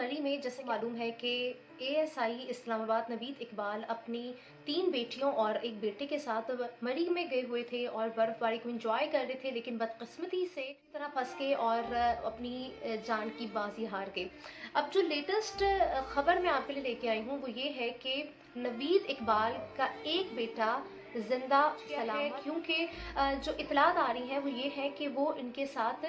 मरी में जैसे मालूम है कि एएसआई इस्लामाबाद नवीद इकबाल अपनी 3 बेटियों और एक बेटे के साथ मरी में गए हुए थे और बर्फबारी को एंजॉय कर रहे थे, लेकिन बदकिस्मती से इस तरह फंस गए और अपनी जान की बाजी हार गए। अब जो लेटेस्ट खबर मैं आपके लिए लेके आई हूँ वो ये है कि नवीद इकबाल का एक बेटा जिंदा सलामत, क्योंकि जो इतलात आ रही हैं वो ये है कि वो इनके साथ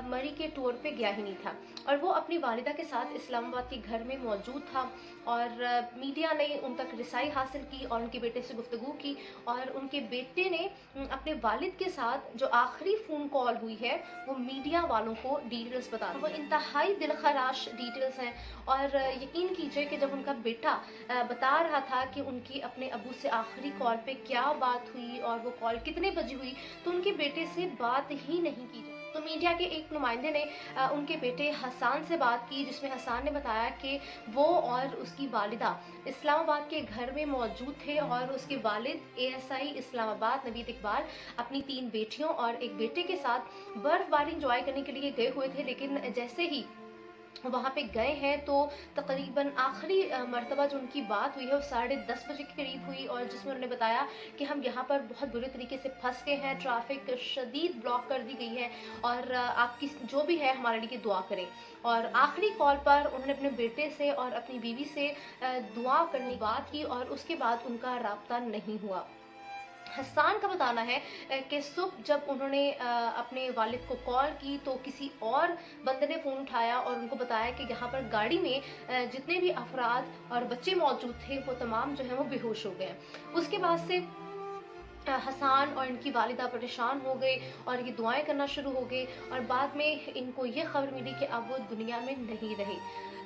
मरी के टूर पे गया ही नहीं था और वो अपनी वालिदा के साथ इस्लामाबाद के घर में मौजूद था और मीडिया ने उन तक रिसाई हासिल की और उनके बेटे से गुफ्तगू की और उनके बेटे ने अपने वालिद के साथ जो आखिरी फ़ोन कॉल हुई है वो मीडिया वालों को डिटेल्स बता, वो इंतहाई दिलखराश डिटेल्स हैं। और यकीन कीजिए कि जब उनका बेटा बता रहा था कि उनकी अपने अबू से आखिरी कॉल पे क्या बात हुई और वो कॉल कितने बजे हुई, तो उनके बेटे से बात ही नहीं की। तो मीडिया के एक नुमाइंदे ने उनके बेटे हसान से बात की, जिसमें हसान ने बताया कि वो और उसकी वालिदा इस्लामाबाद के घर में मौजूद थे और उसके वालिद एएसआई इस्लामाबाद नवीद इकबाल अपनी 3 बेटियों और एक बेटे के साथ बर्फबारी इंजॉय करने के लिए गए हुए थे। लेकिन जैसे ही वहाँ पे गए हैं तो तकरीबन आखिरी मर्तबा जो उनकी बात हुई है वो 10:30 बजे के करीब हुई और जिसमें उन्होंने बताया कि हम यहाँ पर बहुत बुरे तरीके से फंस गए हैं, ट्रैफिक शदीद ब्लॉक कर दी गई है और आपकी जो भी है हमारे लिए दुआ करें। और आखिरी कॉल पर उन्होंने अपने बेटे से और अपनी बीवी से दुआ करने की बात की और उसके बाद उनका राब्ता नहीं हुआ। हसान का बताना है कि सुबह जब उन्होंने अपने वालिद को कॉल की तो किसी और बंदे ने फ़ोन उठाया और उनको बताया कि यहाँ पर गाड़ी में जितने भी अफराद और बच्चे मौजूद थे वो तमाम जो है वो बेहोश हो गए। उसके बाद से हसान और इनकी वालिदा परेशान हो गए और ये दुआएं करना शुरू हो गए और बाद में इनको ये खबर मिली कि अब वो दुनिया में नहीं रहे।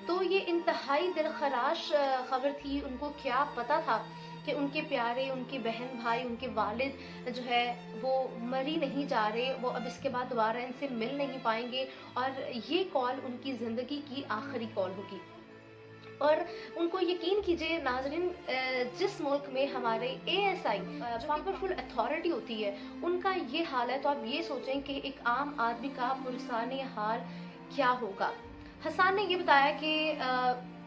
तो ये इंतहाई दिलखराश खबर थी। उनको क्या पता था कि उनके प्यारे, उनके बहन भाई, उनके वालिद जो है वो मरी नहीं जा रहे, वो अब इसके बाद दोबारा इनसे मिल नहीं पाएंगे और ये कॉल उनकी ज़िंदगी की आखिरी कॉल होगी। और उनको यकीन कीजिए नाज़रीन, जिस मुल्क में हमारे एएसआई जो पावरफुल अथॉरिटी होती है उनका ये हाल है, तो आप ये सोचें कि एक आम आदमी का पुरसाने हाल क्या होगा। हसान ने ये बताया कि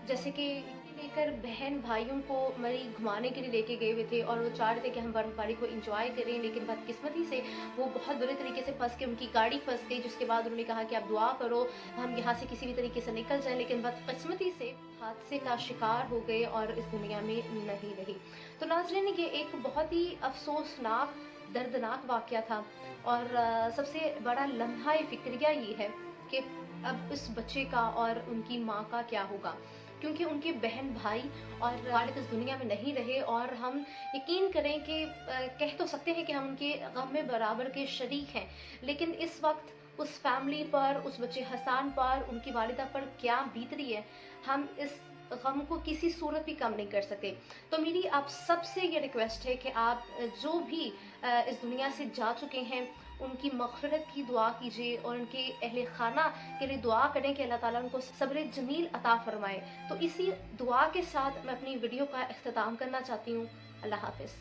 जैसे कि लेकर बहन भाइयों को मरी घुमाने के लिए लेके गए हुए थे और वो चाह रहे थे कि हम बर्फबारी को एंजॉय करें, लेकिन बदकिस्मती से वो बहुत बुरे तरीके से फंस के उनकी गाड़ी फंस गई, जिसके बाद उन्होंने कहा कि आप दुआ करो हम यहाँ से किसी भी तरीके से निकल जाएं, लेकिन बदकिस्मती से हादसे का शिकार हो गए और इस दुनिया में नहीं रही। तो नाज़रीन, ये एक बहुत ही अफसोसनाक दर्दनाक वाक़या था और सबसे बड़ा लम्हा फ़िक्रिया ये है कि अब इस बच्चे का और उनकी माँ का क्या होगा, क्योंकि उनके बहन भाई और वालिद इस दुनिया में नहीं रहे। और हम यकीन करें कि कह तो सकते हैं कि हम उनके गम में बराबर के शरीक हैं, लेकिन इस वक्त उस फैमिली पर, उस बच्चे हसान पर, उनकी वालिदा पर क्या बीत रही है, हम इस गम को किसी सूरत भी कम नहीं कर सकते। तो मेरी आप सबसे ये रिक्वेस्ट है कि आप जो भी इस दुनिया से जा चुके हैं उनकी मग़फ़िरत की दुआ कीजिए और उनके अहले खाना के लिए दुआ करें कि अल्लाह ताला उनको सब्र जमील अता फ़रमाए। तो इसी दुआ के साथ मैं अपनी वीडियो का इख्तिताम करना चाहती हूँ। अल्लाह हाफ़िज़।